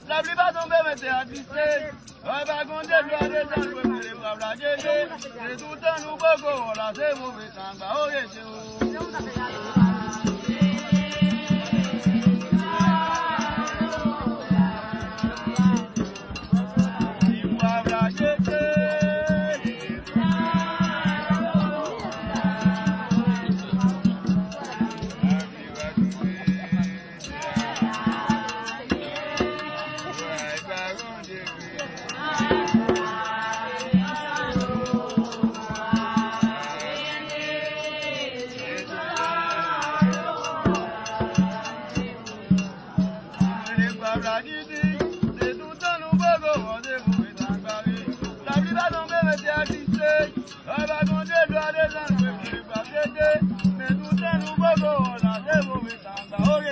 La plupart tombent, mais c'est à tisser. On va compter le droit des gens, mais les braves la gêner. C'est tout un nouveau go, on l'a fait mauvais temps, bah, oh, les mais tout est nouveau, on a des mauvais temps.